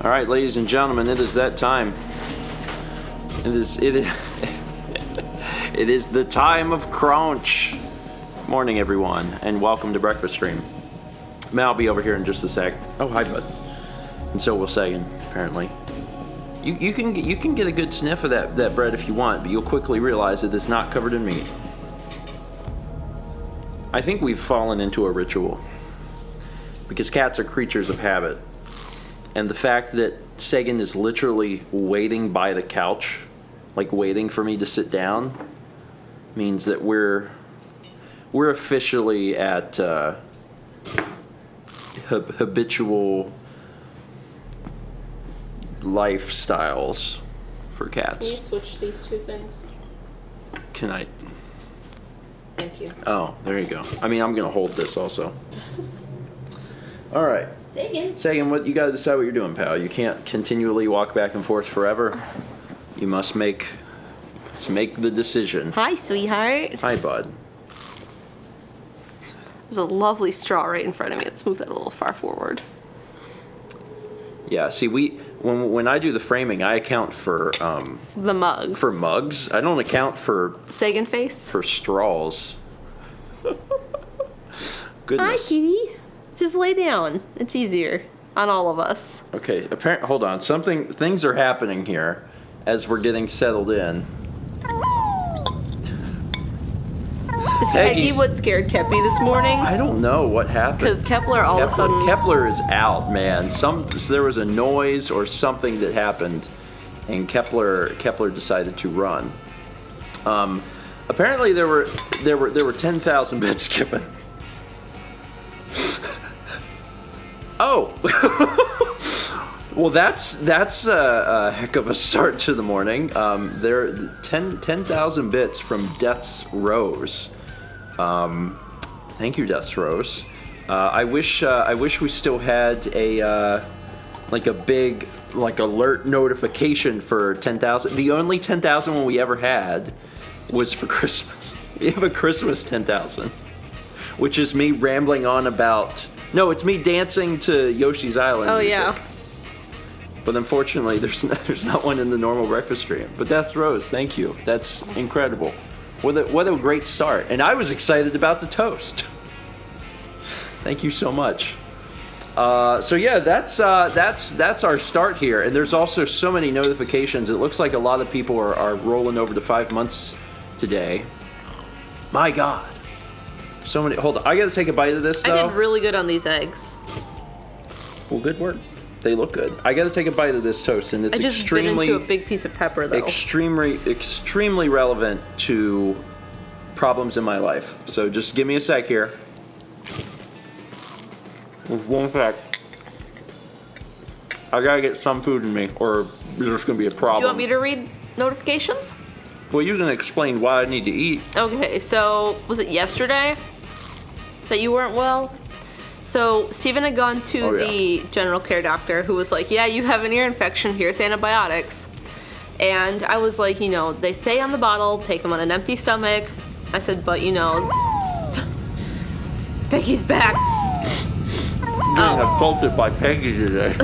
All right, ladies and gentlemen, it is that time. It is it is the time of crunch. Morning, everyone, and welcome to Breakfast Stream. Mal will be over here in just a sec. Oh, hi, bud. And so will Sagan, apparently. You can get a good sniff of that bread if you want, but you'll quickly realize it is not covered in meat. I think we've fallen into a ritual because cats are creatures of habit, and the fact that Sagan is literally waiting by the couch, like waiting for me to sit down, means that we're officially at habitual lifestyles for cats. Can you switch these two things? Can I? Thank you. Oh, there you go. I mean, I'm gonna hold this also. All right. Sagan, what you gotta decide what you're doing, pal. You can't continually walk back and forth forever. You must make the decision. Hi, sweetheart. Hi, bud. There's a lovely straw right in front of me. Let's move that a little far forward. Yeah. See, when I do the framing, I account for The mugs. for mugs. I don't account for Sagan face. for straws. Goodness. Hi, kitty. Just lay down. It's easier on all of us. Okay. Hold on. Things are happening here as we're getting settled in. Is Peggy what scared Keppy this morning? I don't know what happened. Because Kepler all of a sudden... Kepler is out, man. There was a noise or something that happened, and Kepler decided to run. Apparently there were 10,000 bits skipping. Oh. Well, that's a heck of a start to the morning. There are 10,000 bits from Death's Rose. Thank you, Death's Rose. I wish we still had a big alert notification for 10,000. The only 10,000 one we ever had was for Christmas. We have a Christmas 10,000, which is me rambling on about. No, it's me dancing to Yoshi's Island music. Yeah. But unfortunately, there's not one in the normal breakfast stream. But Death Rose, thank you. That's incredible. What a great start. And I was excited about the toast. Thank you so much. So yeah, that's our start here. And there's also so many notifications. It looks like a lot of people are rolling over to 5 months today. My God. So many. Hold on. I got to take a bite of this, though. I did really good on these eggs. Well, good work. They look good. I got to take a bite of this toast, and it's I just bit into a big piece of pepper, though. Extremely relevant to problems in my life. So just give me a sec here. One sec. I gotta get some food in me, or there's gonna be a problem. Do you want me to read notifications? Well, you can explain why I need to eat. Okay, so was it yesterday that you weren't well? So Stephen had gone to the general care doctor, who was like, yeah, you have an ear infection, here's antibiotics. And I was like, they say on the bottle, take them on an empty stomach. I said, but Peggy's back. Getting assaulted by Peggy today.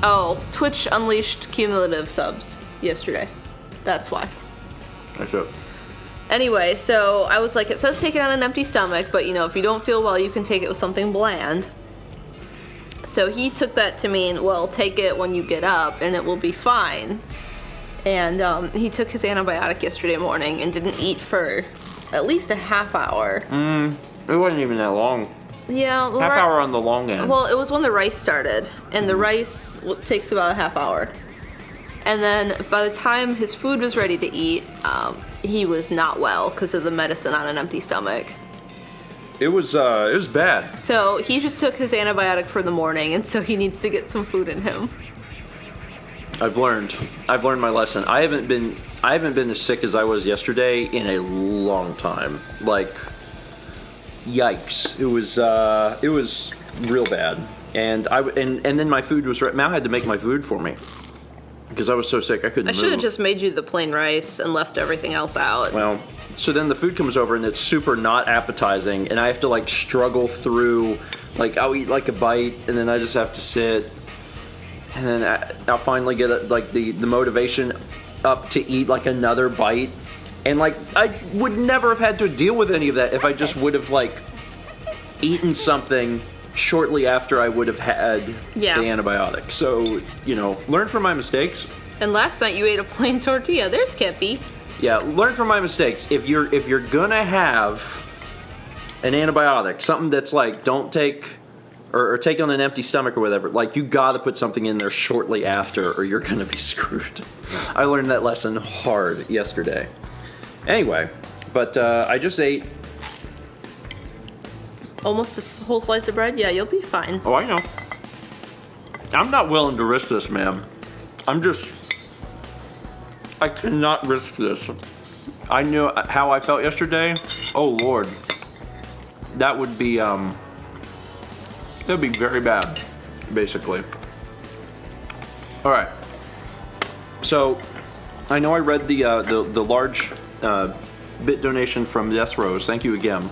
Oh, Twitch unleashed cumulative subs yesterday. That's why. That's it. Anyway, so I was like, it says take it on an empty stomach, but if you don't feel well, you can take it with something bland. So he took that to mean, well, take it when you get up and it will be fine. And he took his antibiotic yesterday morning and didn't eat for at least a half hour. It wasn't even that long. Yeah. Half hour on the long end. Well, it was when the rice started, and the rice takes about a half hour. And then by the time his food was ready to eat, he was not well because of the medicine on an empty stomach. It was bad. So he just took his antibiotic for the morning, and so he needs to get some food in him. I've learned my lesson. I haven't been as sick as I was yesterday in a long time. Like, yikes! It was real bad. And then my food was Mal had to make my food for me because I was so sick I couldn't move. I should have just made you the plain rice and left everything else out. Well, so then the food comes over and it's super not appetizing, and I have to like struggle through. Like I'll eat like a bite, and then I just have to sit, and then I'll finally get like the motivation up to eat like another bite, and like I would never have had to deal with any of that if I just would have like eaten something shortly after I would have had the antibiotic. So, you know, learn from my mistakes. And last night you ate a plain tortilla. There's Kippy. Yeah, learn from my mistakes. If you're gonna have an antibiotic, something that's like don't take or take on an empty stomach or whatever, like you gotta put something in there shortly after or you're gonna be screwed. I learned that lesson hard yesterday. Anyway, but I just ate almost a whole slice of bread. Yeah, you'll be fine. Oh, I know. I'm not willing to risk this, ma'am. I cannot risk this. I knew how I felt yesterday. Oh Lord, that would be very bad, basically. All right. So, I know I read the large bit donation from Death Rose. Thank you again.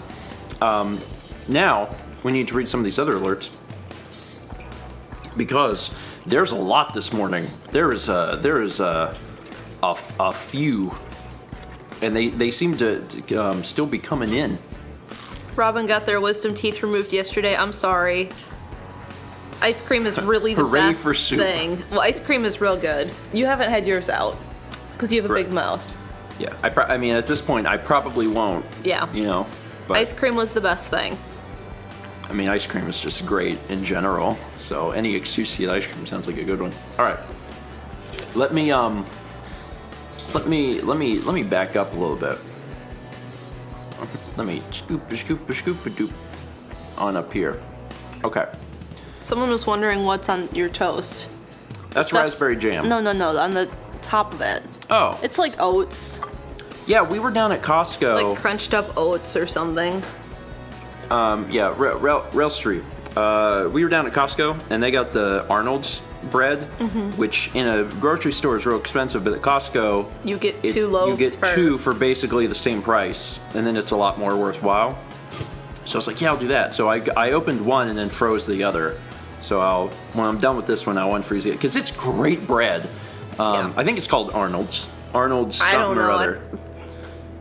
Now we need to read some of these other alerts because there's a lot this morning. There is a few, and they seem to still be coming in. Robin got their wisdom teeth removed yesterday. I'm sorry. Ice cream is really the Hooray best for soup. thing. Well, ice cream is real good. You haven't had yours out because you have a big mouth. Yeah, I mean, at this point, I probably won't. Yeah. You know, but Ice cream was the best thing. I mean, ice cream is just great in general. So any excuse to eat ice cream sounds like a good one. All right, let me back up a little bit. Let me scoop doop on up here. Okay. Someone was wondering what's on your toast. That's raspberry jam. No, on the top of it. Oh. It's like oats. Yeah, we were down at Costco. Like crunched up oats or something. Yeah, Rail Street. We were down at Costco, and they got the Arnold's bread, which in a grocery store is real expensive, but at Costco you get two loaves. You get two for basically the same price, and then it's a lot more worthwhile. So I was like, yeah, I'll do that. So I opened one and then froze the other. So when I'm done with this one, I'll unfreeze it because it's great bread. I think it's called Arnold's something or other.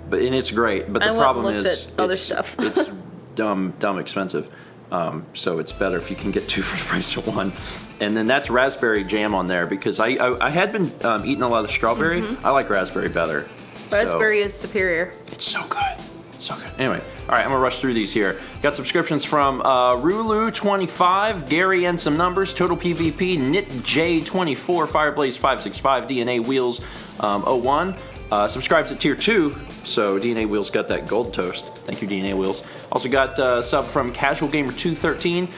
But it's great. But the problem is at other stuff. It's dumb expensive. So it's better if you can get two for the price of one. And then that's raspberry jam on there because I had been eating a lot of strawberry. I like raspberry better. Raspberry is superior. It's so good. So good. Anyway, all right, I'm gonna rush through these here. Got subscriptions from Rulu25, Gary and some numbers, Total PvP, NitJ24, Fireblaze 565, DNA Wheels 01. Subscribes at tier 2, so DNA Wheels got that gold toast. Thank you, DNA Wheels. Also got sub from Casual Gamer 213.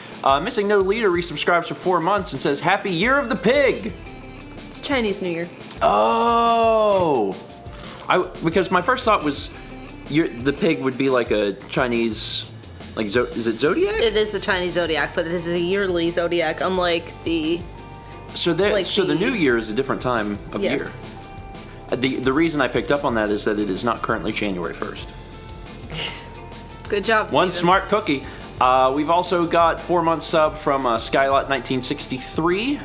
Missing No Leader resubscribes for 4 months and says, Happy Year of the Pig! It's Chinese New Year. Oh! Because my first thought was the pig would be like a Chinese, like, is it zodiac? It is the Chinese zodiac, but it is a yearly zodiac, unlike the... So the New Year is a different time of year. The reason I picked up on that is that it is not currently January 1st. Good job, Stephen. One smart cookie. We've also got 4-month sub from Skylot1963,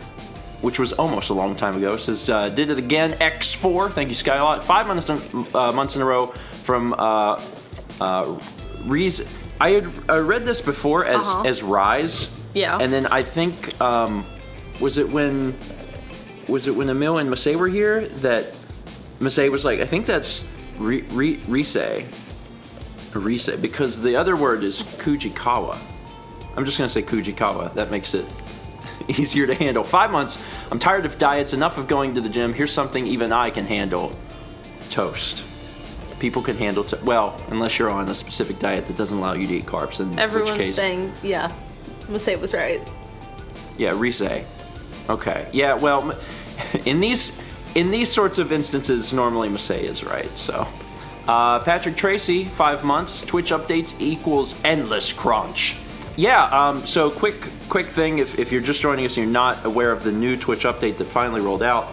which was almost a long time ago. It says, did it again, X4. Thank you, Skylot. 5 months in a row from Reese. I read this before as Rise. Yeah. And then I think, was it when Emil and Masay were here that Masay was like, I think that's Rise, because the other word is Kujikawa. I'm just going to say Kujikawa. That makes it easier to handle. 5 months. I'm tired of diets. Enough of going to the gym. Here's something even I can handle. Toast. People can handle, well, unless you're on a specific diet that doesn't allow you to eat carbs. In Everyone's which case, saying, yeah, Masay was right. Yeah, Rise. Okay. Yeah, well, in these sorts of instances, normally Masay is right, so. Patrick Tracy, 5 months. Twitch updates equals endless crunch. Yeah, so quick thing, if you're just joining us and you're not aware of the new Twitch update that finally rolled out,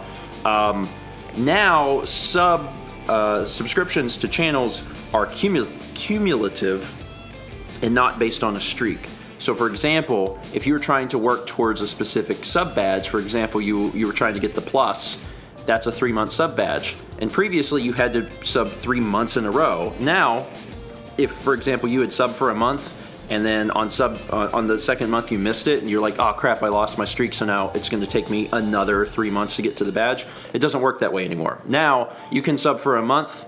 now sub subscriptions to channels are cumulative and not based on a streak. So for example, if you were trying to work towards a specific sub badge, for example, you were trying to get the plus, that's a 3-month sub badge. And previously you had to sub 3 months in a row. Now, if for example you had subbed for a month and then on the second month you missed it and you're like, oh crap, I lost my streak, so now it's gonna take me another 3 months to get to the badge. It doesn't work that way anymore. Now you can sub for a month,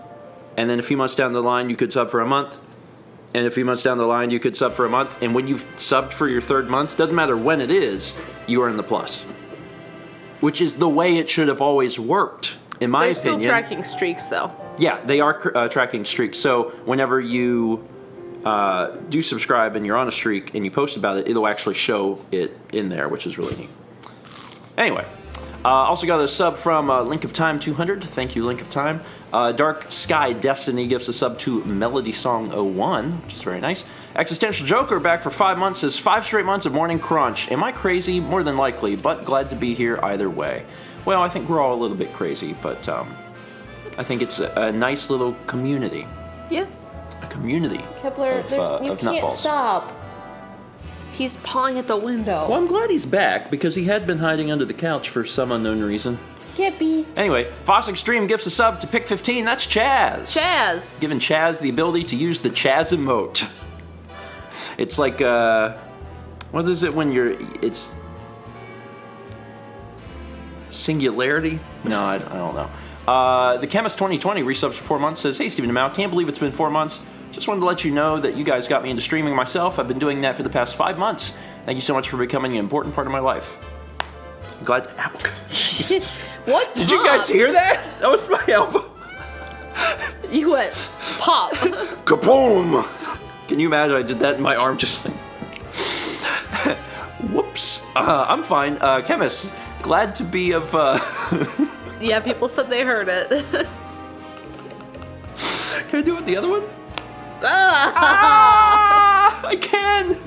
and then a few months down the line you could sub for a month, and a few months down the line you could sub for a month, and when you've subbed for your 3rd month, doesn't matter when it is, you are in the plus. Which is the way it should have always worked, in my opinion. They're still tracking streaks though. Yeah, they are tracking streaks. So whenever you do subscribe and you're on a streak and you post about it, it'll actually show it in there, which is really neat. Anyway, also got a sub from Link of Time 200. Thank you, Link of Time. Dark Sky Destiny gives a sub to Melody Song 01, which is very nice. Existential Joker back for 5 months, says 5 straight months of morning crunch. Am I crazy? More than likely, but glad to be here either way. Well, I think we're all a little bit crazy, but I think it's a nice little community. Yeah. A community Kepler, of you can't nutballs. stop. He's pawing at the window. Well, I'm glad he's back because he had been hiding under the couch for some unknown reason. Can't be. Anyway, Foss Extreme gifts a sub to Pick 15. That's Chaz. Chaz. Giving Chaz the ability to use the Chaz emote. It's like, what is it when it's singularity? No, I don't know. The Chemist 2020 resubs for 4 months, says, hey, Stephen and Mal, can't believe it's been 4 months. Just wanted to let you know that you guys got me into streaming myself. I've been doing that for the past 5 months. Thank you so much for becoming an important part of my life. Glad to... Ow. Jesus. What? Did you guys hear that? That was my elbow. You went pop. Kaboom! Can you imagine I did that and my arm just like... Whoops. I'm fine. Chemist, glad to be of... Yeah, people said they heard it. Can I do it with the other one? I can!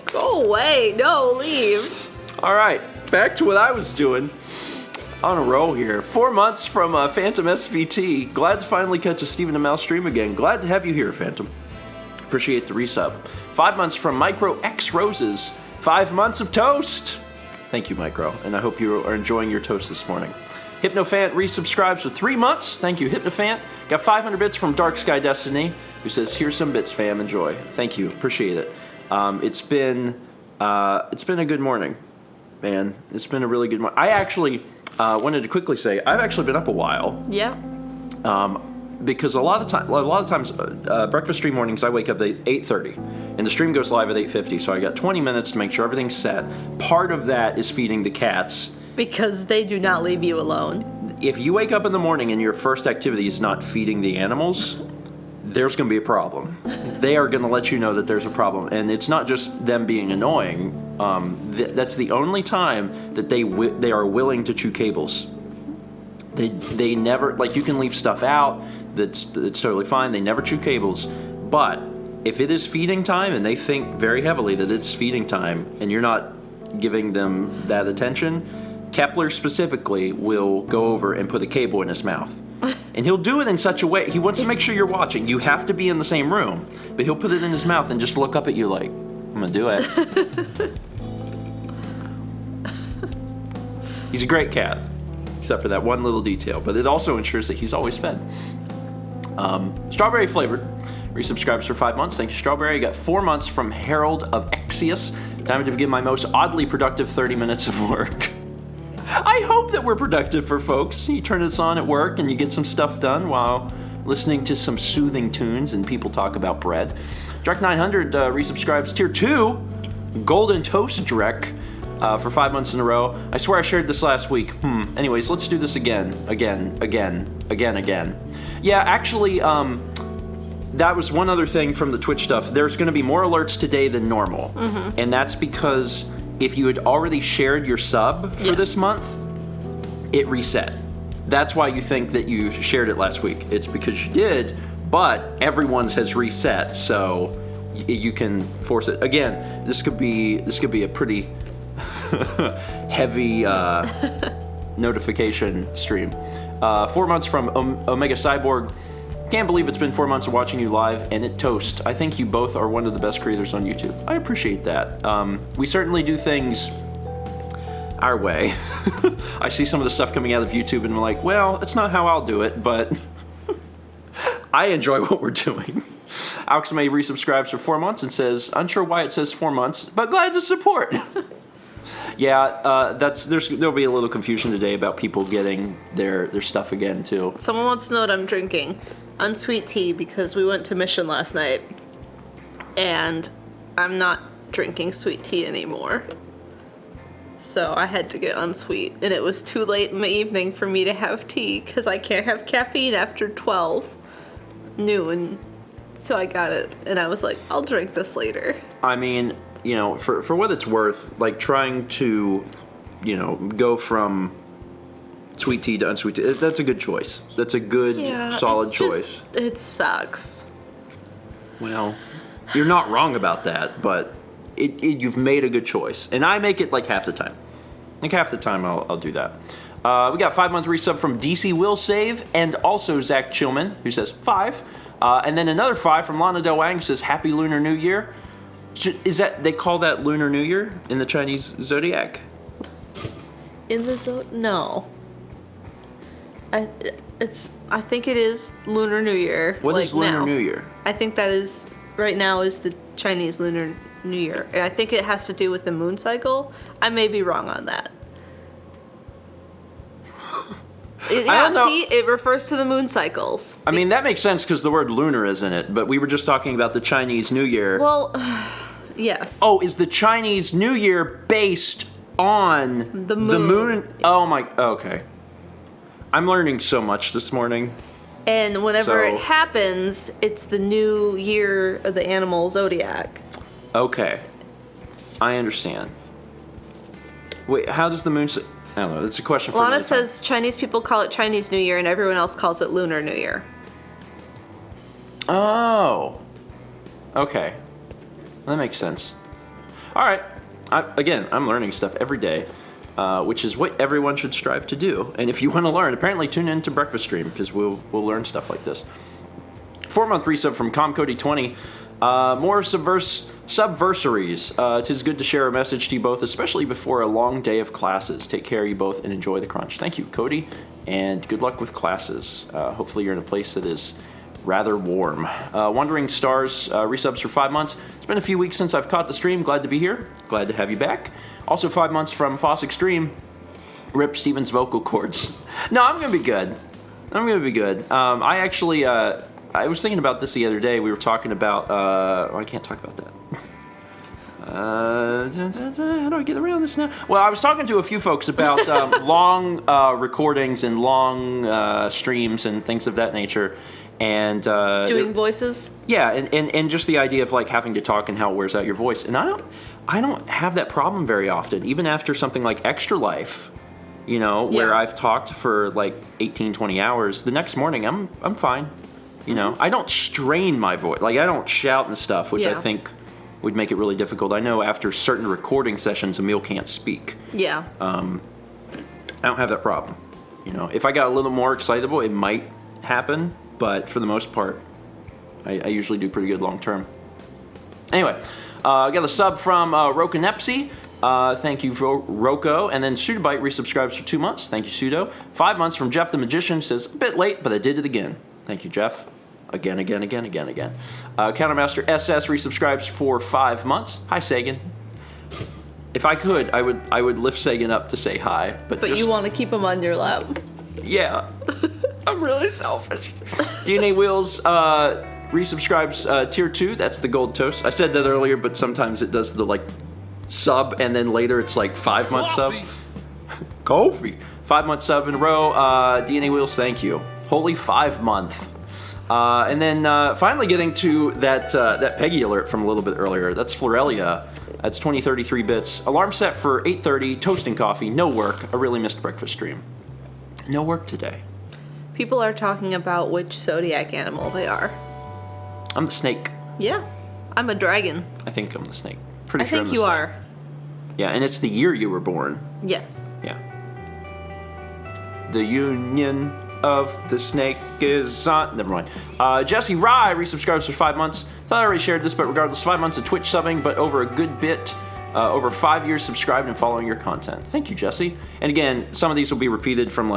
Go away. No, leave. All right, back to what I was doing. On a roll here. 4 months from Phantom SVT. Glad to finally catch a Stephen and Mal stream again. Glad to have you here, Phantom. Appreciate the resub. 5 months from Micro X Roses. 5 months of toast. Thank you, Micro, and I hope you are enjoying your toast this morning. Hypnophant resubscribes for 3 months. Thank you, Hypnophant. Got 500 bits from Dark Sky Destiny, who says, here's some bits, fam, enjoy. Thank you, appreciate it. It's been a good morning, man. It's been a really good morning. I actually wanted to quickly say, I've actually been up a while. Yeah. Because a lot of times, breakfast stream mornings, I wake up at 8:30, and the stream goes live at 8:50. So I got 20 minutes to make sure everything's set. Part of that is feeding the cats. Because they do not leave you alone. If you wake up in the morning and your first activity is not feeding the animals, there's going to be a problem. They are going to let you know that there's a problem, and it's not just them being annoying. That's the only time that they are willing to chew cables. They never, like, you can leave stuff out. That's totally fine. They never chew cables. But if it is feeding time and they think very heavily that it's feeding time and you're not giving them that attention, Kepler specifically will go over and put a cable in his mouth. And he'll do it in such a way, he wants to make sure you're watching. You have to be in the same room. But he'll put it in his mouth and just look up at you like, I'm gonna do it. He's a great cat, except for that one little detail. But it also ensures that he's always fed. Strawberry flavored resubscribes for 5 months. Thank you, Strawberry. I got 4 months from Herald of Exius. Time to begin my most oddly productive 30 minutes of work. I hope that we're productive for folks. You turn this on at work and you get some stuff done while listening to some soothing tunes and people talk about bread. Drek 900 resubscribes tier 2, Golden Toast Drek, for 5 months in a row. I swear I shared this last week. Anyways, let's do this again. Yeah, actually, that was one other thing from the Twitch stuff. There's going to be more alerts today than normal. And that's because if you had already shared your sub for this month, it reset. That's why you think that you shared it last week. It's because you did, but everyone's has reset, so you can force it. Again, this could be a pretty heavy notification stream. 4 months from Omega Cyborg. Can't believe it's been 4 months of watching you live, and it toast. I think you both are one of the best creators on YouTube. I appreciate that. We certainly do things our way. I see some of the stuff coming out of YouTube, and I'm like, well, it's not how I'll do it, but I enjoy what we're doing. Alex May resubscribes for 4 months and says, unsure why it says 4 months, but glad to support. Yeah, there'll be a little confusion today about people getting their stuff again, too. Someone wants to know what I'm drinking. Unsweet tea, because we went to Mission last night, and I'm not drinking sweet tea anymore. So I had to get unsweet, and it was too late in the evening for me to have tea, because I can't have caffeine after 12 noon. So I got it, and I was like, I'll drink this later. I mean, you know, for what it's worth, like trying to, you know, go from sweet tea to unsweet tea, that's a good choice. That's a good, solid choice. It sucks. Well, you're not wrong about that, but you've made a good choice. And I make it like half the time. Like half the time I'll do that. We got 5 month resub from DC Will Save, and also Zach Chillman, who says 5. And then another 5 from Lana Del Wang, who says Happy Lunar New Year. Is that, they call that Lunar New Year in the Chinese zodiac? In the no. I think it is Lunar New Year. What is Lunar New Year? I think that is, right now is the Chinese Lunar New Year. And I think it has to do with the moon cycle. I may be wrong on that. Yeah, see, it refers to the moon cycles. I mean, that makes sense because the word lunar is in it, but we were just talking about the Chinese New Year. Well, yes. Oh, is the Chinese New Year based on the moon? Oh my, okay. I'm learning so much this morning. And whenever it happens, it's the new year of the animal zodiac. Okay. I understand. Wait, how does the moon... I don't know, that's a question for Lana another time. says Chinese people call it Chinese New Year and everyone else calls it Lunar New Year. Oh. Okay. That makes sense. All right. Again, I'm learning stuff every day, which is what everyone should strive to do. And if you want to learn, apparently tune in to Breakfast Stream because we'll learn stuff like this. 4 month resub from ComCody20. More subversaries. It is good to share a message to you both, especially before a long day of classes. Take care, you both, and enjoy the crunch. Thank you, Cody, and good luck with classes. Hopefully you're in a place that is rather warm. Wandering Stars resubs for 5 months. It's been a few weeks since I've caught the stream. Glad to be here. Glad to have you back. Also 5 months from Foss Extreme. Rip Steven's vocal cords. No, I'm going to be good. I'm going to be good. I actually... I was thinking about this the other day. We were talking about... I can't talk about that. How do I get around this now? Well, I was talking to a few folks about long recordings and long streams and things of that nature. And doing voices? Yeah, and just the idea of like having to talk and how it wears out your voice. And I don't have that problem very often, even after something like Extra Life, you know, where I've talked for like 18, 20 hours. The next morning, I'm fine. You know, I don't strain my voice. Like, I don't shout and stuff, which I think would make it really difficult. I know after certain recording sessions, Emil can't speak. Yeah. I don't have that problem. You know, if I got a little more excitable, it might happen. But for the most part, I usually do pretty good long term. Anyway, I got a sub from Rokanepsi. Thank you, Roko. And then Sudobite resubscribes for 2 months. Thank you, Sudo. 5 months from Jeff the Magician. Says, a bit late, but I did it again. Thank you, Jeff. Again. Countermaster SS resubscribes for 5 months. Hi, Sagan. If I could, I would lift Sagan up to say hi. But you want to keep him on your lap. Yeah. I'm really selfish. DNA Wheels resubscribes tier 2. That's the gold toast. I said that earlier, but sometimes it does the like sub, and then later it's like 5 month sub. Kofi. 5 month sub in a row. DNA Wheels, thank you. Holy 5 month. And then finally getting to that Peggy alert from a little bit earlier. That's Florelia. That's 2033 bits. Alarm set for 8:30. Toasting coffee. No work. I really missed breakfast stream. No work today. People are talking about which zodiac animal they are. I'm the snake. Yeah. I'm a dragon. I think I'm the snake. Pretty sure I think you are. Yeah, and it's the year you were born. Yes. Yeah. The union of the snake is on. Never mind. Jesse Rye resubscribes for 5 months. Thought I already shared this, but regardless, 5 months of Twitch subbing, but over a good bit. Over 5 years subscribed and following your content. Thank you, Jesse. And again, some of these will be repeated from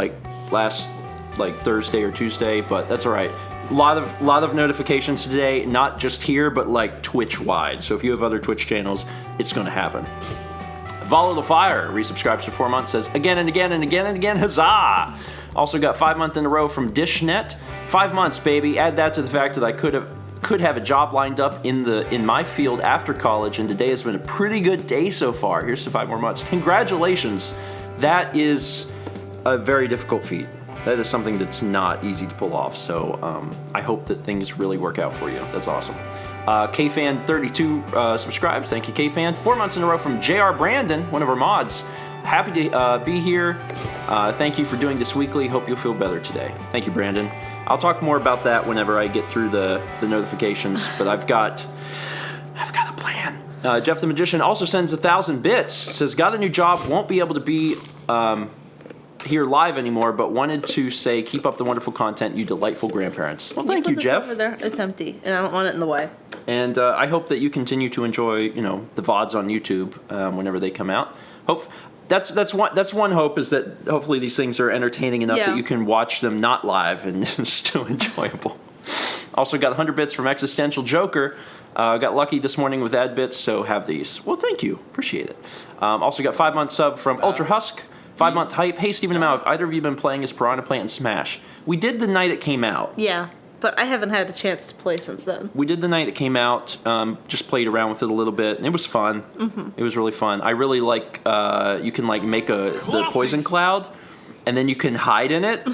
last Thursday or Tuesday, but that's all right. A lot of notifications today, not just here, but Twitch wide. So if you have other Twitch channels, it's going to happen. Volatile Fire resubscribes for 4 months, says again and again and again and again, huzzah! Also got 5 months in a row from Dishnet. 5 months, baby. Add that to the fact that I could have a job lined up in my field after college, and today has been a pretty good day so far. Here's to 5 more months. Congratulations. That is a very difficult feat. That is something that's not easy to pull off, so I hope that things really work out for you. That's awesome. KFan32 subscribes. Thank you, KFan. 4 months in a row from JR Brandon, one of our mods. Happy to be here. Thank you for doing this weekly. Hope you'll feel better today. Thank you, Brandon. I'll talk more about that whenever I get through the notifications, but I've got a plan. Jeff the Magician also sends 1,000 bits. Says, got a new job, won't be able to be here live anymore, but wanted to say keep up the wonderful content, you delightful grandparents. Well, thank you, Jeff. Over there. It's empty, and I don't want it in the way. And I hope that you continue to enjoy, the VODs on YouTube whenever they come out. That's one hope, is that hopefully these things are entertaining enough that you can watch them not live and still enjoyable. Also got 100 bits from Existential Joker. Got lucky this morning with ad bits, so have these. Well, thank you. Appreciate it. Also got 5 month sub from Ultra Husk. 5 month hype. Hey, Stephen and Mal, have either of you been playing as Piranha Plant and Smash? We did the night it came out. Yeah, but I haven't had a chance to play since then. We did the night it came out. Just played around with it a little bit. And it was fun. Mm-hmm. It was really fun. I really like. You can make the poison cloud, and then you can hide in it,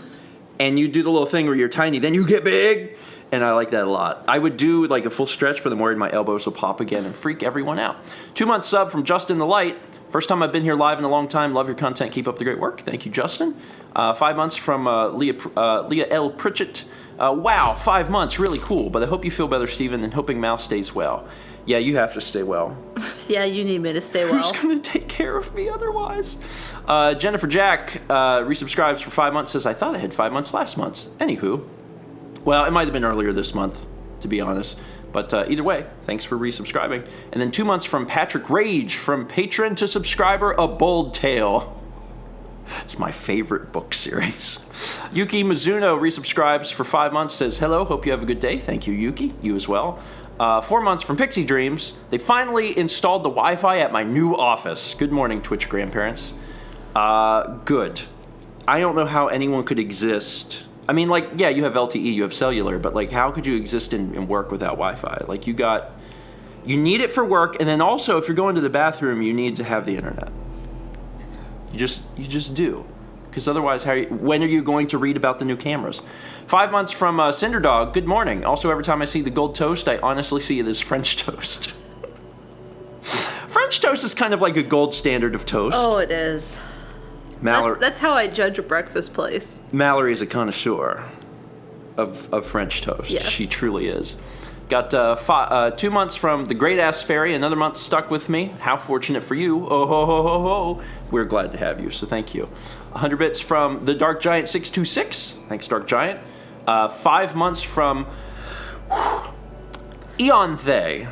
and you do the little thing where you're tiny, then you get big. And I like that a lot. I would do a full stretch, but I'm worried my elbows will pop again and freak everyone out. 2 month sub from Justin the Light. First time I've been here live in a long time. Love your content. Keep up the great work. Thank you, Justin. 5 months from Leah L. Pritchett. Wow, 5 months. Really cool. But I hope you feel better, Stephen, and hoping Mal stays well. Yeah, you have to stay well. Yeah, you need me to stay well. Who's going to take care of me otherwise? Jennifer Jack resubscribes for 5 months. Says, I thought I had 5 months last month. Anywho. Well, it might have been earlier this month, to be honest. But either way, thanks for resubscribing. And then 2 months from Patrick Rage, from patron to subscriber, A Bold Tale. It's my favorite book series. Yuki Mizuno resubscribes for 5 months, says, hello, hope you have a good day. Thank you, Yuki. You as well. 4 months from Pixie Dreams. They finally installed the Wi-Fi at my new office. Good morning, Twitch grandparents. Good. I don't know how anyone could exist. I mean, yeah, you have LTE, you have cellular, but how could you exist and work without Wi-Fi? You need it for work, and then also if you're going to the bathroom, you need to have the internet. You just do, because otherwise, when are you going to read about the new cameras? 5 months from Cinderdog. Good morning. Also, every time I see the gold toast, I honestly see it as French toast. French toast is kind of like a gold standard of toast. Oh, it is. That's how I judge a breakfast place. Mallory is a connoisseur of French toast. Yes. She truly is. Got 2 months from the Great Ass Fairy. Another month stuck with me. How fortunate for you. Oh, ho, ho, ho, ho. We're glad to have you, so thank you. 100 bits from the Dark Giant 626. Thanks, Dark Giant. 5 months from Eon Thay.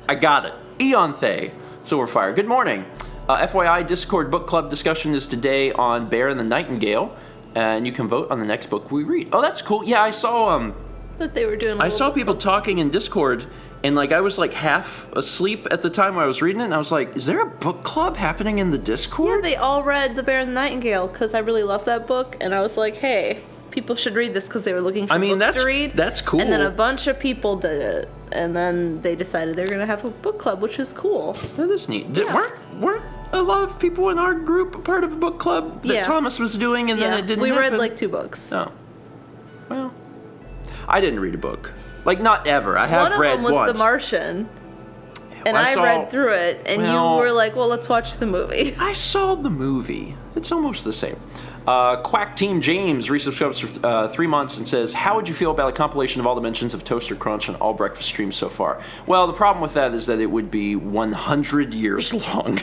I got it. Eon Thay. Silverfire. Good morning. FYI, Discord book club discussion is today on Bear and the Nightingale, and you can vote on the next book we read. Oh, that's cool. Yeah, I saw that they were doing. I saw people talking in Discord, and I was half asleep at the time when I was reading it, and I was like, is there a book club happening in the Discord? Yeah, they all read The Bear and the Nightingale because I really love that book, and I was like, hey, people should read this because they were looking for books to read. That's cool. And then a bunch of people did it, and then they decided they're going to have a book club, which is cool. That is neat. Weren't a lot of people in our group a part of a book club that Thomas was doing, and then it didn't happen? We read 2 books. Oh. Well, I didn't read a book. Not ever. I have read one of them was once. The Martian. And I read through it, and you were like, well, let's watch the movie. I saw the movie. It's almost the same. Quack Team James resubscribes for 3 months and says, how would you feel about a compilation of all the mentions of Toaster Crunch on all breakfast streams so far? Well, the problem with that is that it would be 100 years long.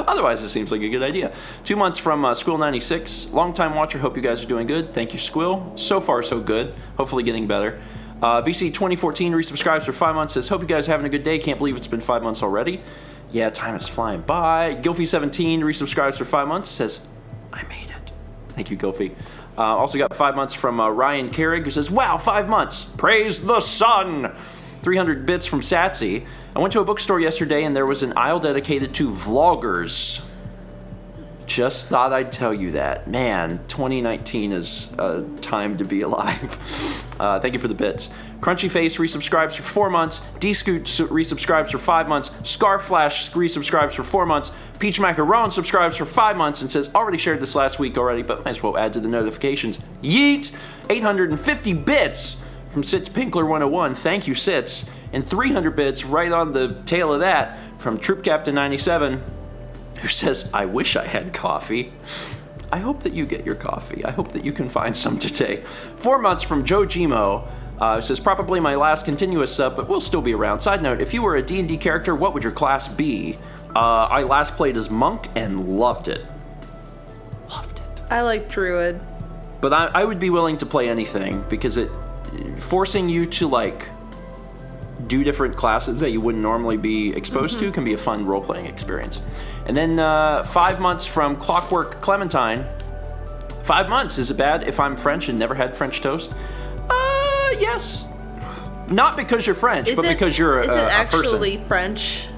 Otherwise, it seems like a good idea. 2 months from Squill96. Longtime watcher. Hope you guys are doing good. Thank you, Squill. So far, so good. Hopefully getting better. BC 2014 resubscribes for 5 months. Says, hope you guys are having a good day. Can't believe it's been 5 months already. Yeah, time is flying by. Gilfy17 resubscribes for 5 months. Says, I made it. Thank you, Gilfy. Also got 5 months from Ryan Carrig, who says, wow, 5 months. Praise the sun. 300 bits from Satsy. I went to a bookstore yesterday and there was an aisle dedicated to vloggers. Just thought I'd tell you that. Man, 2019 is a time to be alive. Thank you for the bits. Crunchy Face resubscribes for 4 months. D-Scoot resubscribes for 5 months. Scarflash resubscribes for 4 months. Peach Macaron subscribes for 5 months and says, already shared this last week already, but might as well add to the notifications. Yeet! 850 bits from Sits Pinkler 101. Thank you, Sits. And 300 bits right on the tail of that from Troop Captain 97, who says, I wish I had coffee. I hope that you get your coffee. I hope that you can find some today. 4 months from Joe Gmo, who says, probably my last continuous sub, but we'll still be around. Side note, if you were a D&D character, what would your class be? I last played as Monk and loved it. Loved it. I like Druid. But I would be willing to play anything because it forcing you to like do different classes that you wouldn't normally be exposed to can be a fun role-playing experience. And then 5 months from Clockwork Clementine. 5 months, is it bad if I'm French and never had French toast? Yes. Not because you're French, but because you're a person. Is it actually French?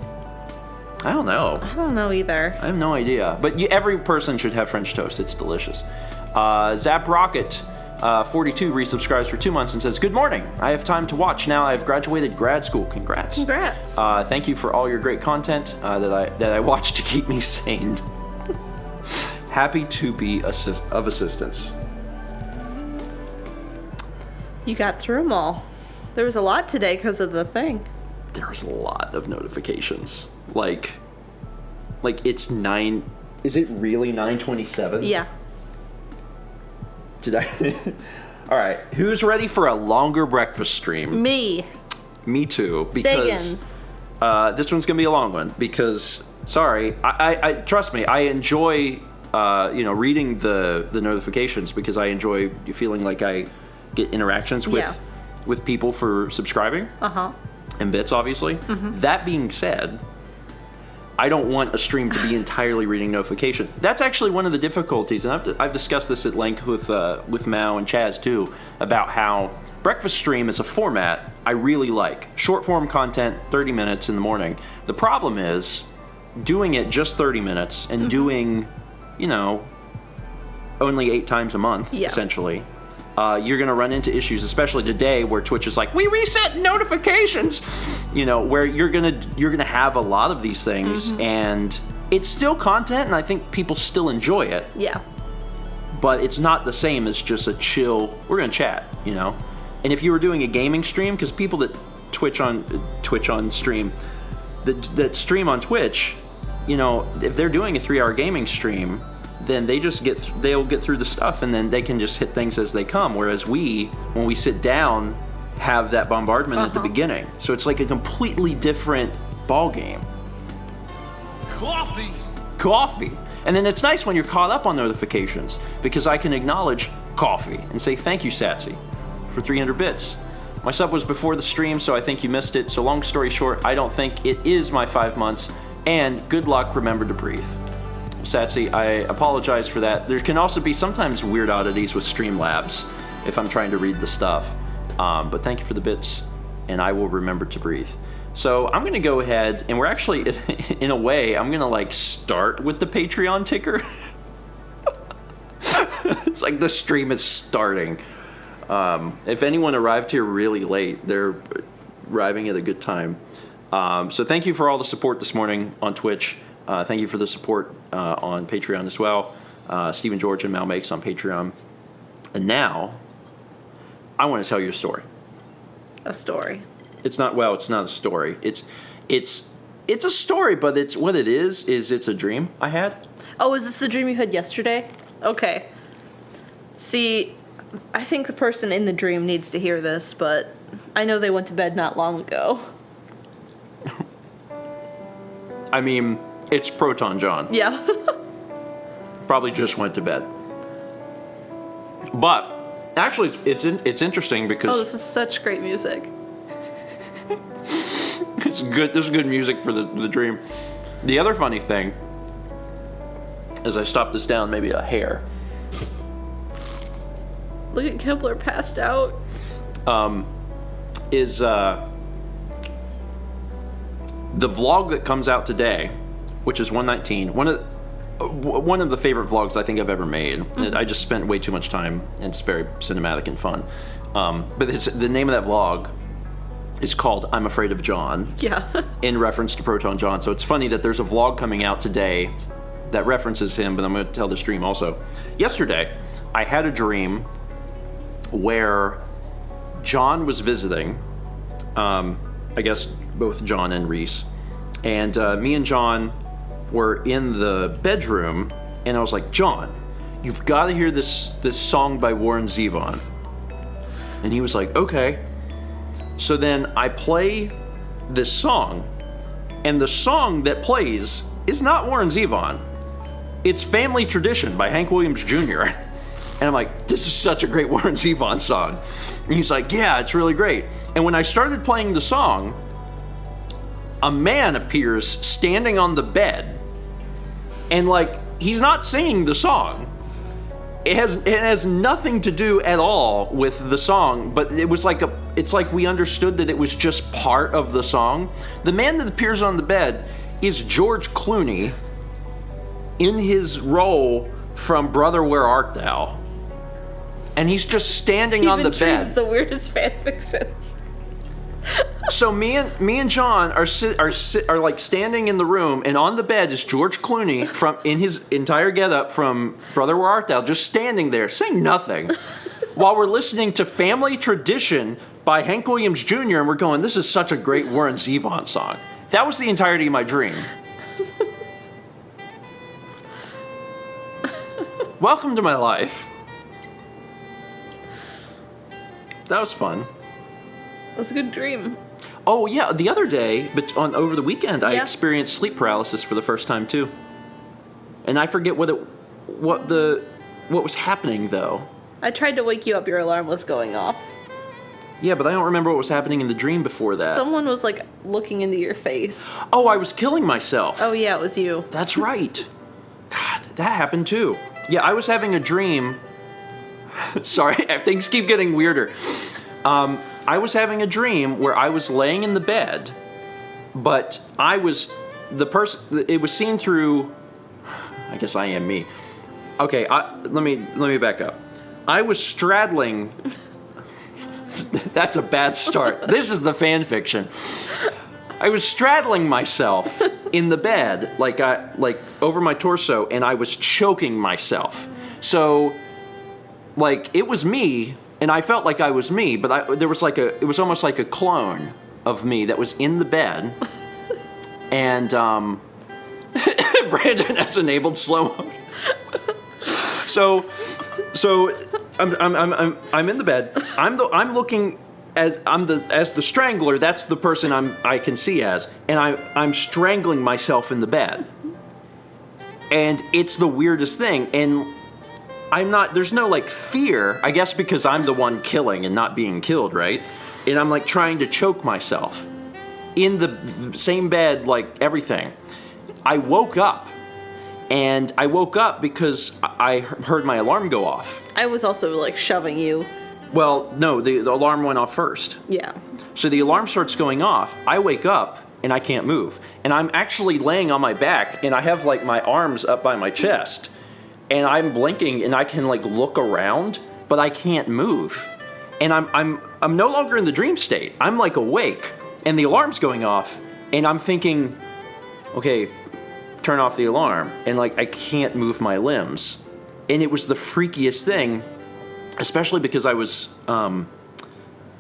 I don't know. I don't know either. I have no idea. But every person should have French toast. It's delicious. Zap Rocket 42 resubscribes for 2 months and says, good morning. I have time to watch now. I've graduated grad school. Congrats. Congrats. Thank you for all your great content that I watch to keep me sane. Happy to be of assistance. You got through them all. There was a lot today because of the thing. There's a lot of notifications. Like it's 9. Is it really 9:27? Yeah. Did I? All right. Who's ready for a longer breakfast stream? Me. Me too. Because this one's gonna be a long one. Because sorry, I trust me. I enjoy reading the notifications because I enjoy feeling like I get interactions with people for subscribing. And bits, obviously. That being said, I don't want a stream to be entirely reading notification. That's actually one of the difficulties, and I've discussed this at length with Mao and Chaz too, about how breakfast stream is a format I really like. Short form content, 30 minutes in the morning. The problem is doing it just 30 minutes and doing, only 8 times a month, essentially. You're gonna run into issues, especially today, where Twitch is like, we reset notifications, where you're gonna have a lot of these things, and it's still content, and I think people still enjoy it. Yeah. But it's not the same as just a chill. We're gonna chat, And if you were doing a gaming stream, because people that Twitch on stream, that stream on Twitch, if they're doing a 3-hour gaming stream, then they'll get through the stuff and then they can just hit things as they come. Whereas when we sit down, have that bombardment at the beginning. So it's like a completely different ball game. Coffee. And then it's nice when you're caught up on notifications because I can acknowledge coffee and say thank you, Satsy, for 300 bits. My sub was before the stream, so I think you missed it. So long story short, I don't think it is my 5 months. And good luck, remember to breathe. Satsy, I apologize for that. There can also be sometimes weird oddities with Streamlabs if I'm trying to read the stuff. But thank you for the bits, and I will remember to breathe. So I'm going to go ahead, and we're actually, in a way, I'm going to start with the Patreon ticker. It's like the stream is starting. If anyone arrived here really late, they're arriving at a good time. So thank you for all the support this morning on Twitch. Thank you for the support on Patreon as well. Stephen George and Mal Makes on Patreon. And now, I want to tell you a story. A story. It's not a story. It's a story, but what it is it's a dream I had. Oh, is this the dream you had yesterday? Okay. See, I think the person in the dream needs to hear this, but I know they went to bed not long ago. I mean, It's Proton John. Yeah. Probably just went to bed. But actually, it's interesting because Oh, this is such great music. it's good. This is good music for the dream. The other funny thing, as I stop this down maybe a hair, Look at Kepler passed out. is the vlog that comes out today, which is 119. One of the favorite vlogs I think I've ever made. I just spent way too much time, and it's very cinematic and fun. But the name of that vlog is called "I'm Afraid of John." Yeah. In reference to Proton John. So it's funny that there's a vlog coming out today that references him, but I'm going to tell this dream also. Yesterday, I had a dream where John was visiting, I guess both John and Reese, and me and John were in the bedroom, and I was like, John, you've got to hear this song by Warren Zevon. And he was like, okay. So then I play this song, and the song that plays is not Warren Zevon. It's Family Tradition by Hank Williams Jr. And I'm like, this is such a great Warren Zevon song. And he's like, yeah, it's really great. And when I started playing the song, a man appears standing on the bed, and like, he's not singing the song. It has nothing to do at all with the song, but it's like we understood that it was just part of the song. The man that appears on the bed is George Clooney in his role from Brother, Where Art Thou? And he's just standing on the bed. The weirdest fan fictions. So me and John are like standing in the room, and on the bed is George Clooney in his entire getup from Brother, Where Art Thou? Just standing there saying nothing, while we're listening to Family Tradition by Hank Williams Jr. and we're going, this is such a great Warren Zevon song. That was the entirety of my dream. Welcome to my life. That was fun. That's a good dream. Oh yeah, the other day, but over the weekend, I experienced sleep paralysis for the first time too. And I forget what was happening though. I tried to wake you up, your alarm was going off. Yeah, but I don't remember what was happening in the dream before that. Someone was like looking into your face. Oh, I was killing myself. Oh yeah, it was you. That's right. God, that happened too. Yeah, I was having a dream. Sorry, things keep getting weirder. I was having a dream where I was laying in the bed, but it was seen through, I guess I am me. Okay, let me back up. I was straddling, that's a bad start. This is the fan fiction. I was straddling myself in the bed, like over my torso, and I was choking myself. So, like, it was me, and I felt like I was me, but it was almost like a clone of me that was in the bed. And Brandon has enabled slow motion. So I'm in the bed. I'm looking as the strangler. That's the person I can see as, and I'm strangling myself in the bed. And it's the weirdest thing. And there's no like fear, I guess, because I'm the one killing and not being killed, right? And I'm like trying to choke myself in the same bed, like everything. I woke up because I heard my alarm go off. I was also like shoving you. Well, no, the alarm went off first. Yeah. So the alarm starts going off. I wake up and I can't move. And I'm actually laying on my back, and I have like my arms up by my chest. And I'm blinking, and I can like look around, but I can't move. And I'm no longer in the dream state. I'm like awake, and the alarm's going off, and I'm thinking, okay, turn off the alarm, and like I can't move my limbs. And it was the freakiest thing, especially because I was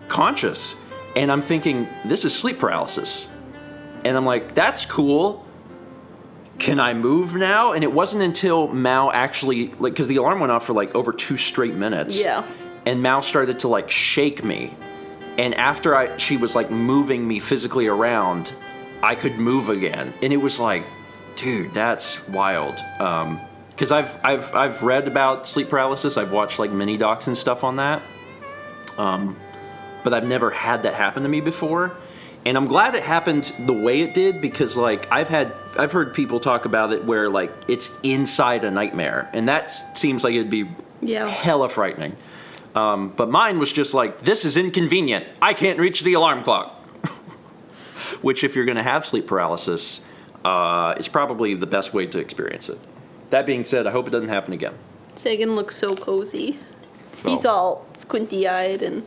conscious, and I'm thinking, this is sleep paralysis. And I'm like, that's cool. Can I move now? And it wasn't until Mao actually, like, because the alarm went off for like over 2 straight minutes. Yeah. And Mao started to like shake me. And after she was like moving me physically around, I could move again. And it was like Dude, that's wild. Because I've read about sleep paralysis. I've watched like mini docs and stuff on that. But I've never had that happen to me before. And I'm glad it happened the way it did, because like I've heard people talk about it where like it's inside a nightmare, and that seems like it'd be hella frightening. But mine was just like, this is inconvenient. I can't reach the alarm clock. Which, if you're going to have sleep paralysis, is probably the best way to experience it. That being said, I hope it doesn't happen again. Sagan looks so cozy. So. He's all squinty-eyed and...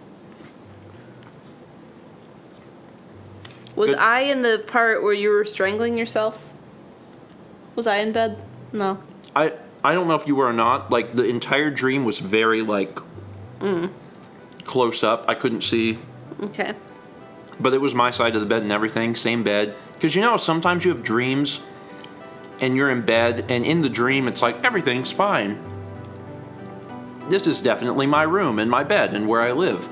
Was Good. I in the part where you were strangling yourself? Was I in bed? No. I don't know if you were or not. Like, the entire dream was very, like, close up. I couldn't see. Okay. But it was my side of the bed and everything. Same bed. Because, you know, sometimes you have dreams and you're in bed, and in the dream it's like, everything's fine. This is definitely my room and my bed and where I live.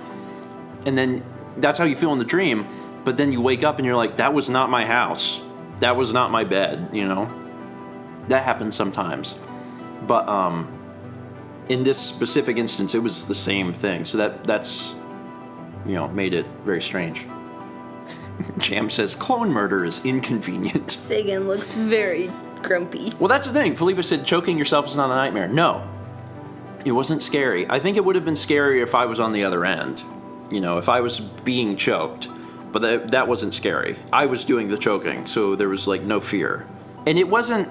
And then that's how you feel in the dream. But then you wake up and you're like, that was not my house. That was not my bed, you know? That happens sometimes. But in this specific instance, it was the same thing. So that's, you know, made it very strange. Jam says, clone murder is inconvenient. Sagan looks very grumpy. Well, that's the thing. Felipe said choking yourself is not a nightmare. No. It wasn't scary. I think it would have been scary if I was on the other end. You know, if I was being choked. But that wasn't scary. I was doing the choking, so there was, like, no fear. And it wasn't...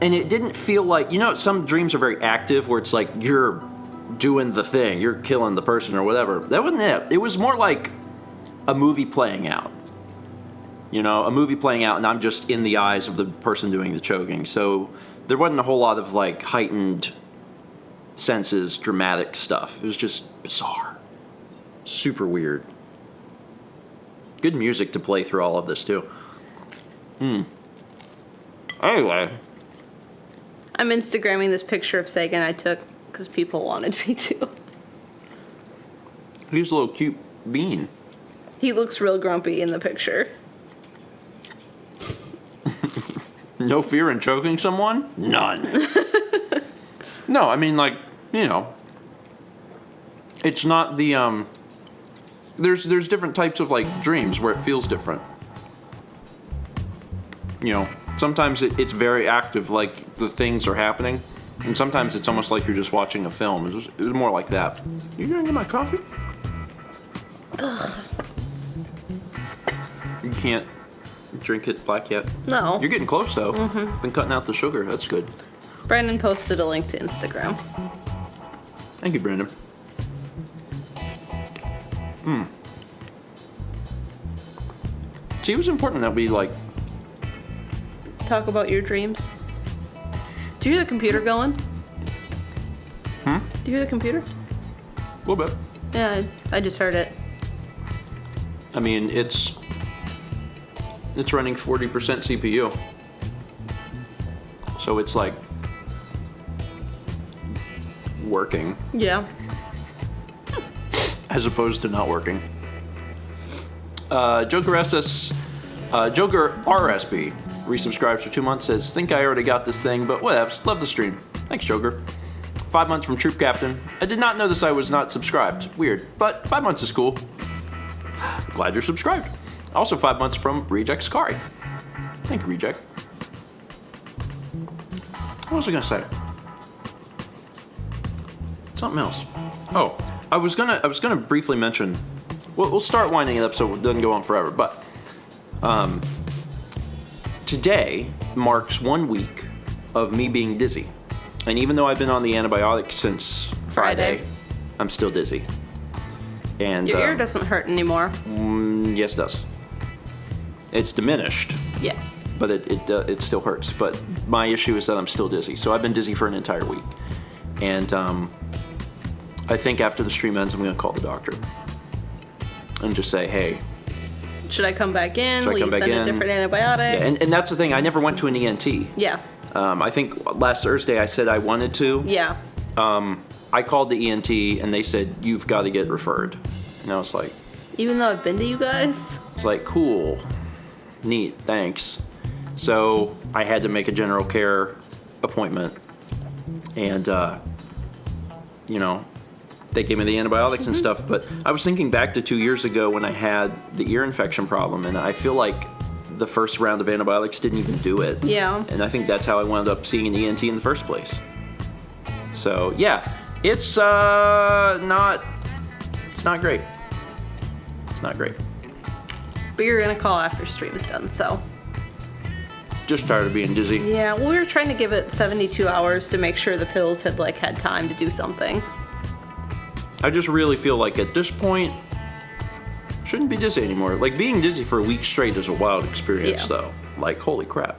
And it didn't feel like... You know, some dreams are very active, where it's like, you're doing the thing. You're killing the person or whatever. That wasn't it. It was more like a movie playing out. You know, a movie playing out, and I'm just in the eyes of the person doing the choking. So there wasn't a whole lot of, like, heightened senses, dramatic stuff. It was just bizarre. Super weird. Good music to play through all of this, too. Anyway. I'm Instagramming this picture of Sagan I took because people wanted me to. He's a little cute bean. He looks real grumpy in the picture. No fear in choking someone? None. No, I mean, like, you know. It's not the, There's different types of, like, dreams where it feels different. You know, sometimes it's very active, like, the things are happening. And sometimes it's almost like you're just watching a film. It was more like that. You gonna get my coffee? Ugh. You can't drink it black yet? No. You're getting close, though. Mm-hmm. Been cutting out the sugar. That's good. Brandon posted a link to Instagram. Thank you, Brandon. See, it was important that we, like... Talk about your dreams. Do you hear the computer going? Do you hear the computer? A little bit. Yeah, I just heard it. I mean, it's running 40% CPU. So it's, like, working. Yeah. As opposed to not working. Joker RSB resubscribes for 2 months, says, think I already got this thing, but whatevs. Love the stream. Thanks, Joker. 5 months from Troop Captain. I did not know this, I was not subscribed. Weird, but 5 months is cool. Glad you're subscribed. Also 5 months from Reject Scary. Thank you, Reject. What was I gonna say? Something else. Oh, I was gonna briefly mention. We'll start winding it up so it doesn't go on forever. But today marks 1 week of me being dizzy, and even though I've been on the antibiotics since Friday, I'm still dizzy. And your ear doesn't hurt anymore. Yes, it does. It's diminished. Yeah. But it still hurts. But my issue is that I'm still dizzy. So I've been dizzy for an entire week. And I think after the stream ends, I'm going to call the doctor. And just say, hey. Should I come back in? Will you send a different antibiotic? Yeah, and that's the thing. I never went to an ENT. Yeah. I think last Thursday I said I wanted to. Yeah. I called the ENT and they said, you've got to get referred. And I was like... Even though I've been to you guys? It's like, cool. Neat. Thanks. So I had to make a general care appointment. And, you know, they gave me the antibiotics and stuff. But I was thinking back to 2 years ago when I had the ear infection problem. And I feel like the first round of antibiotics didn't even do it. Yeah. And I think that's how I wound up seeing an ENT in the first place. So, yeah, it's not great. It's not great. But you're gonna call after stream is done, so. Just tired of being dizzy. Yeah, well, we were trying to give it 72 hours to make sure the pills had like had time to do something. I just really feel like at this point, shouldn't be dizzy anymore. Like being dizzy for a week straight is a wild experience, though. Like, holy crap.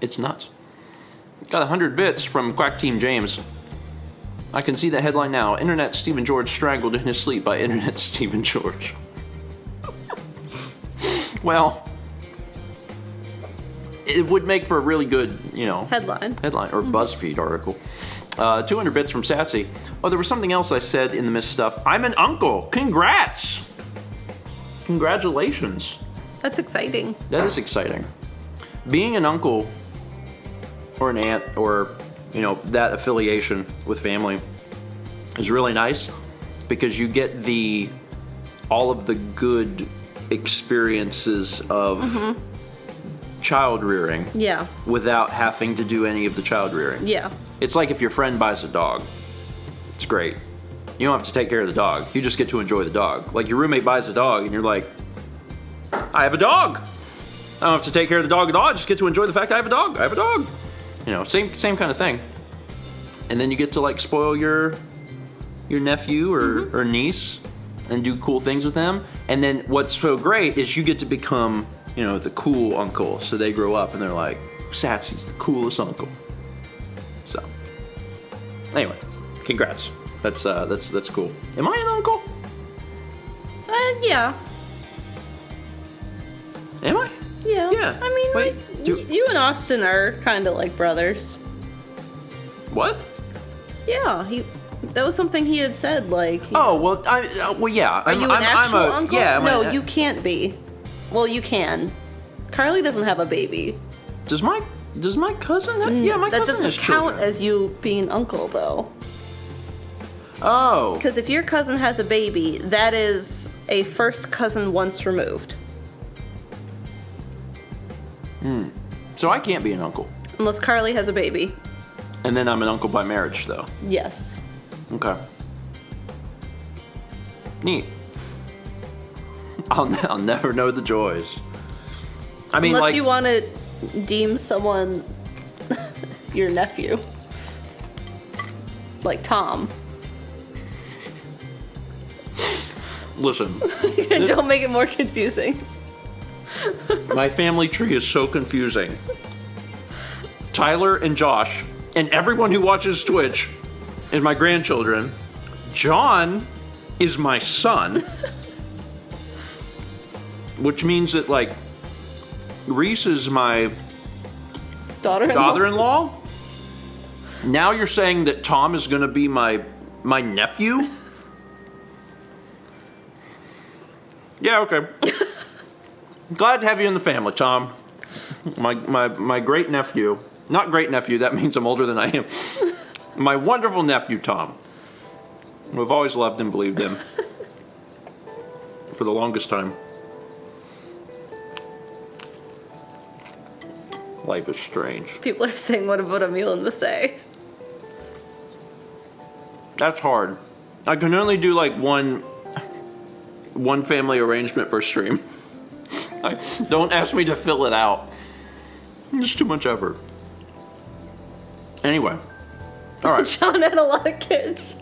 It's nuts. Got 100 bits from Quack Team James. I can see the headline now. Internet Stephen George strangled in his sleep by Internet Stephen George. Well, it would make for a really good, you know, Headline or BuzzFeed article. 200 bits from Satsy. Oh, there was something else I said in the missed stuff. I'm an uncle. Congrats. Congratulations. That's exciting. That is exciting. Being an uncle or an aunt or, you know, that affiliation with family is really nice because you get all of the good experiences of child rearing. Yeah. Without having to do any of the child rearing. Yeah. It's like if your friend buys a dog. It's great. You don't have to take care of the dog. You just get to enjoy the dog. Like your roommate buys a dog and you're like, I have a dog. I don't have to take care of the dog at all. I just get to enjoy the fact I have a dog. I have a dog. You know, same kind of thing. And then you get to like spoil your nephew or niece and do cool things with them. And then what's so great is you get to become, you know, the cool uncle. So they grow up and they're like, Satsy's the coolest uncle. So, anyway, congrats. That's cool. Am I an uncle? Yeah. Am I? Yeah. Yeah. I mean, Wait, like, you and Austin are kind of like brothers. What? Yeah, that was something he had said, like... Oh, well, yeah. Are you an actual uncle? Yeah. No, you can't be. Well, you can. Carly doesn't have a baby. Does my cousin have... Yeah, my that cousin has doesn't children. count as you being uncle, though. Oh. Because if your cousin has a baby, that is a first cousin once removed. So I can't be an uncle. Unless Carly has a baby. And then I'm an uncle by marriage, though. Yes. Okay. Neat. I'll never know the joys. I mean, Unless like... you want to deem someone your nephew. Like Tom. Listen. Don't make it more confusing. My family tree is so confusing. Tyler and Josh, and everyone who watches Twitch, and my grandchildren. John is my son. Which means that, like, Reese is my daughter-in-law. Now you're saying that Tom is going to be my nephew? Yeah, okay. Glad to have you in the family, Tom. My great nephew. Not great nephew, that means I'm older than I am. My wonderful nephew, Tom. We've always loved and believed him. For the longest time. Life is strange. People are saying, what about Emil and Masay? That's hard. I can only do like one family arrangement per stream. Don't ask me to fill it out. It's too much effort. Anyway. All right. John had a lot of kids.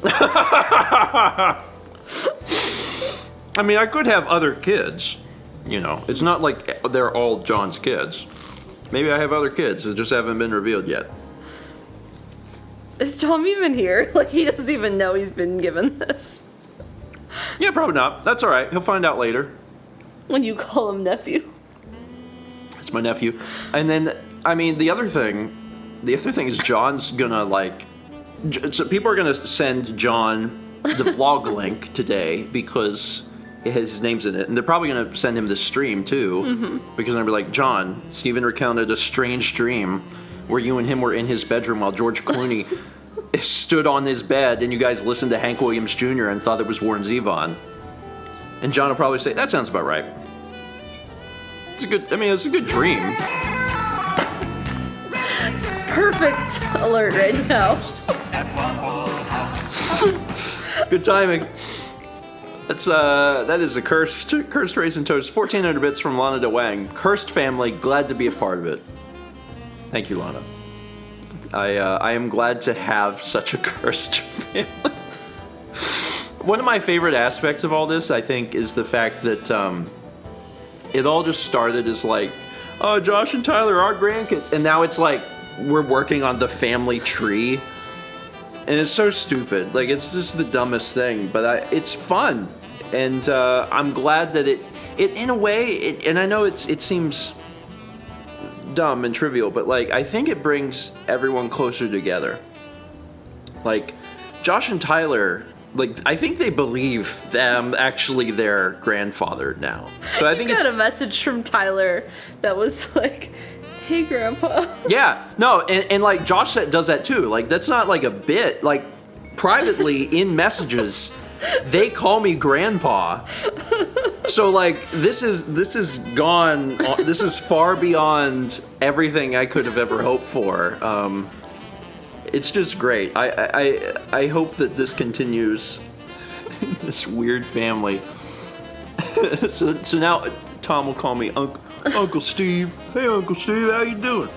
I mean, I could have other kids. You know, it's not like they're all John's kids. Maybe I have other kids that just haven't been revealed yet. Is Tom even here? Like, he doesn't even know he's been given this. Yeah, probably not. That's all right. He'll find out later. When you call him nephew. It's my nephew. And then, I mean, the other thing is John's gonna, like... So people are gonna send John the vlog link today because his name's in it, and they're probably gonna send him this stream too, because they're gonna be like, John, Stephen recounted a strange dream where you and him were in his bedroom while George Clooney stood on his bed, and you guys listened to Hank Williams Jr. and thought it was Warren Zevon. And John will probably say, that sounds about right. It's a good dream. Perfect alert right now. It's good timing. That is a cursed raisin toast. 1,400 bits from Lana DeWang. Cursed family, glad to be a part of it. Thank you, Lana. I am glad to have such a cursed family. One of my favorite aspects of all this, I think, is the fact that it all just started as like, oh, Josh and Tyler are grandkids, and now it's like we're working on the family tree, and it's so stupid. Like, it's just the dumbest thing, but it's fun, and I'm glad that it in a way, and I know it seems dumb and trivial, but like I think it brings everyone closer together. Like Josh and Tyler, like I think they believe that I'm actually their grandfather now. So I think got a message from Tyler that was like, "Hey, Grandpa." Yeah, no, and like Josh does that too. Like that's not like a bit. Like privately in messages, they call me Grandpa. So like this is gone. This is far beyond everything I could have ever hoped for. It's just great. I hope that this continues. This weird family. so now Tom will call me Uncle Steve. Hey, Uncle Steve, how you doing?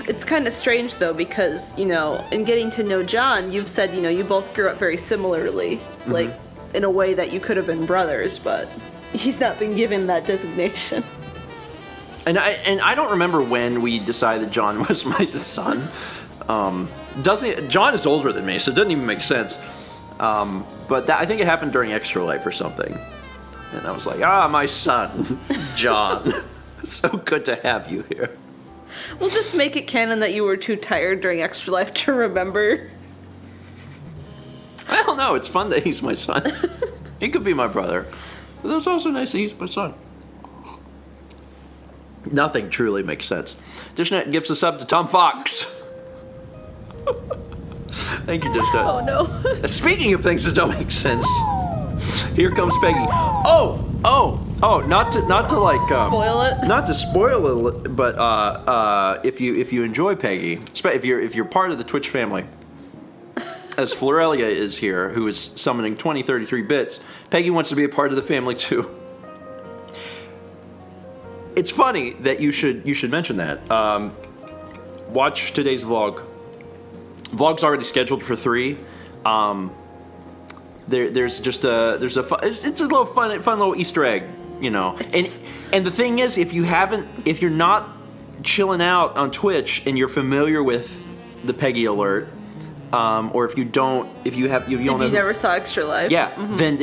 It's kind of strange though, because in getting to know John, you've said you both grew up very similarly, like in a way that you could have been brothers, but he's not been given that designation. And I don't remember when we decided John was my son. John is older than me, so it doesn't even make sense. But I think it happened during Extra Life or something. And I was like, my son, John. So good to have you here. We'll just make it canon that you were too tired during Extra Life to remember. I don't know. It's fun that he's my son. He could be my brother. But it's also nice that he's my son. Nothing truly makes sense. Dishnet gives a sub to Tom Fox. Thank you, Dishnet. Oh no. Speaking of things that don't make sense, here comes Peggy. Oh! Not to like spoil it. Not to spoil it, but if you enjoy Peggy, if you're part of the Twitch family, as Florelia is here, who is summoning 2033 bits, Peggy wants to be a part of the family too. It's funny that you should mention that. Watch today's vlog. Vlog's already scheduled for 3. There's a little fun little Easter egg, And the thing is, if you're not chilling out on Twitch and you're familiar with the Peggy alert, or if you never saw Extra Life, yeah, then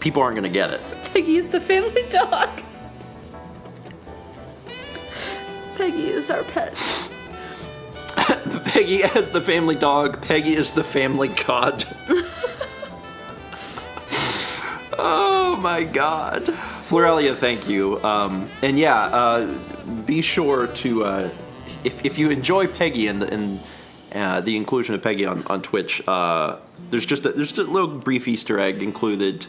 people aren't gonna get it. Peggy is the family dog. Peggy is our pet. Peggy is the family dog. Peggy is the family god. Oh my god. Florelia, thank you. And yeah, be sure to, if you enjoy Peggy and the inclusion of Peggy on Twitch, there's just a little brief Easter egg included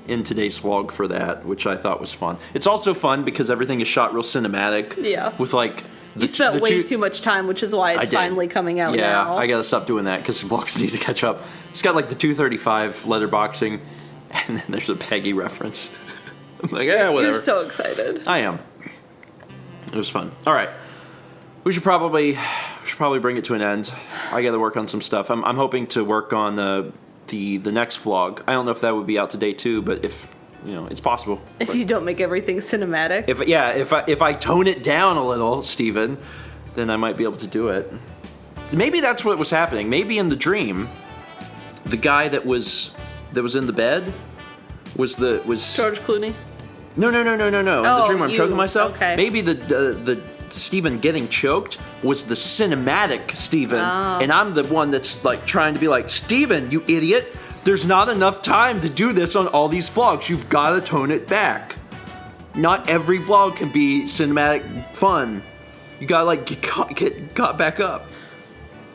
in today's vlog for that, which I thought was fun. It's also fun because everything is shot real cinematic. Yeah. With like you spent way too much time, which is why it's finally coming out now. Yeah, I gotta stop doing that because vlogs need to catch up. It's got like the 235 letterboxing, and then there's a Peggy reference. I'm like, yeah, whatever. You're so excited. I am. It was fun. All right, we should probably bring it to an end. I gotta work on some stuff. I'm hoping to work on the next vlog. I don't know if that would be out today too, but if it's possible. If you don't make everything cinematic. If I tone it down a little, Steven, then I might be able to do it. Maybe that's what was happening. Maybe in the dream, the guy that was in the bed was George Clooney? No. In the dream where I'm choking myself. Okay. Maybe the Steven getting choked was the cinematic Steven, and I'm the one that's like trying to be like, Steven, you idiot, There's not enough time to do this on all these vlogs. You've got to tone it back. Not every vlog can be cinematic fun. You gotta like get caught back up.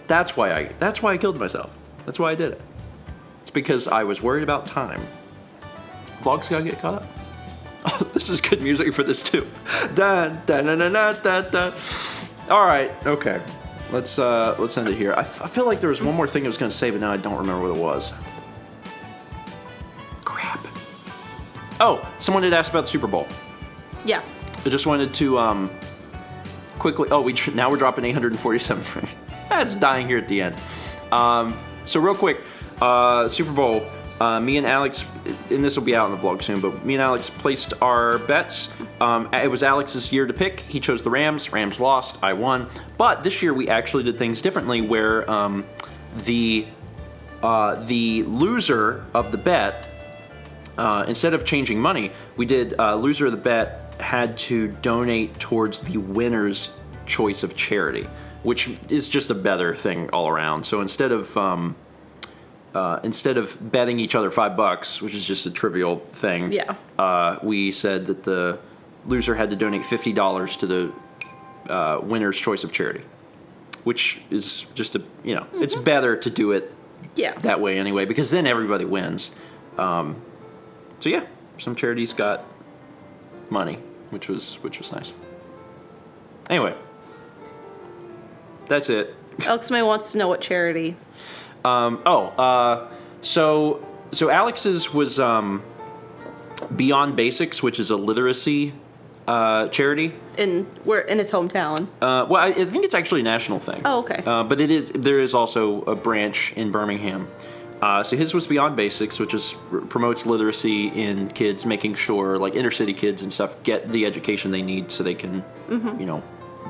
That's why I killed myself. That's why I did it. It's because I was worried about time. Vlogs gotta get caught up. Oh, this is good music for this too. Dun, dun, dun, dun, dun, dun, dun. All right, okay. Let's end it here. I feel like there was one more thing I was gonna say, but now I don't remember what it was. Crap. Oh, someone did ask about the Super Bowl. Yeah. I just wanted to quickly. Oh, now we're dropping 847 frames. That's dying here at the end. So real quick, Super Bowl. Me and Alex, and this will be out on the vlog soon, but me and Alex placed our bets. It was Alex's year to pick. He chose the Rams. Rams lost. I won. But this year we actually did things differently, where the loser of the bet, instead of changing money, we did loser of the bet had to donate towards the winner's choice of charity, which is just a better thing all around. So instead of betting each other $5, which is just a trivial thing, we said that the loser had to donate $50 to the winner's choice of charity, which is just it's better to do it that way anyway, because then everybody wins. So yeah, some charities got money, which was nice. Anyway, that's it. Alex May wants to know what charity. So Alex's was Beyond Basics, which is a literacy charity. In his hometown. Well, I think it's actually a national thing. Oh, okay. But there is also a branch in Birmingham. So his was Beyond Basics, which promotes literacy in kids, making sure like inner city kids and stuff get the education they need so they can,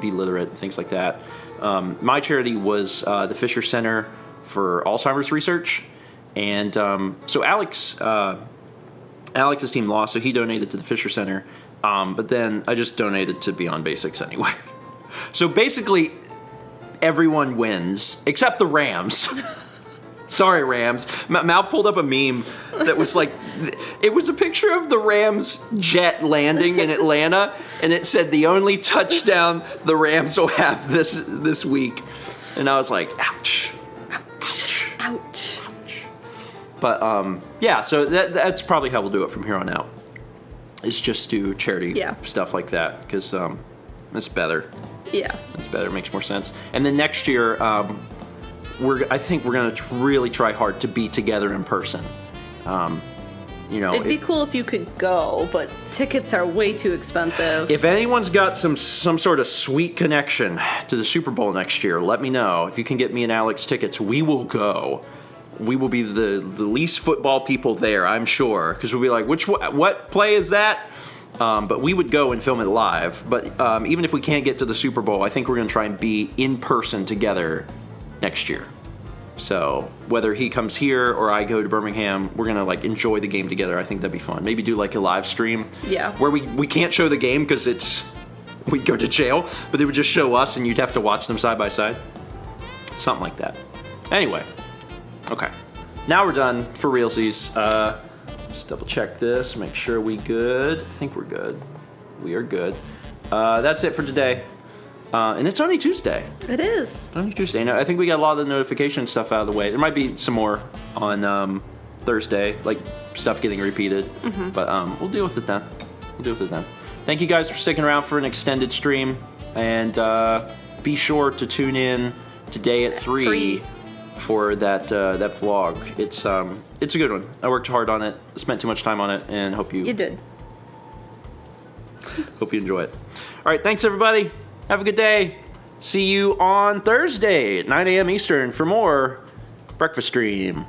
be literate and things like that. My charity was the Fisher Center for Alzheimer's Research, and so Alex's team lost, so he donated to the Fisher Center. But then I just donated to Beyond Basics anyway. So basically, everyone wins except the Rams. Sorry, Rams. Mal pulled up a meme that was like, it was a picture of the Rams jet landing in Atlanta, and it said the only touchdown the Rams will have this week. And I was like, ouch. Ouch. Ouch. Ouch. But yeah, so that's probably how we'll do it from here on out. Is just do charity stuff like that, because it's better. Yeah. It's better, it makes more sense. And then next year, I think we're going to really try hard to be together in person. It'd be cool if you could go, but tickets are way too expensive. If anyone's got some sort of sweet connection to the Super Bowl next year, let me know. If you can get me and Alex tickets, we will go. We will be the least football people there, I'm sure, because we'll be like, what play is that? But we would go and film it live. But even if we can't get to the Super Bowl, I think we're going to try and be in person together next year. So whether he comes here or I go to Birmingham, we're gonna like enjoy the game together. I think that'd be fun. Maybe do like a live stream. Yeah. Where we can't show the game because we'd go to jail, but they would just show us and you'd have to watch them side by side. Something like that. Anyway. Okay. Now we're done for realsies. Just double check this, make sure we good. I think we're good. We are good. That's it for today. And it's only Tuesday. It is. Only Tuesday. Now, I think we got a lot of the notification stuff out of the way. There might be some more on Thursday, like stuff getting repeated. Mm-hmm. But we'll deal with it then. Thank you guys for sticking around for an extended stream. And be sure to tune in today at 3 for that vlog. It's a good one. I worked hard on it, spent too much time on it, and hope you... You did. Hope you enjoy it. All right, thanks everybody. Have a good day. See you on Thursday at 9 a.m. Eastern for more Breakfast Stream.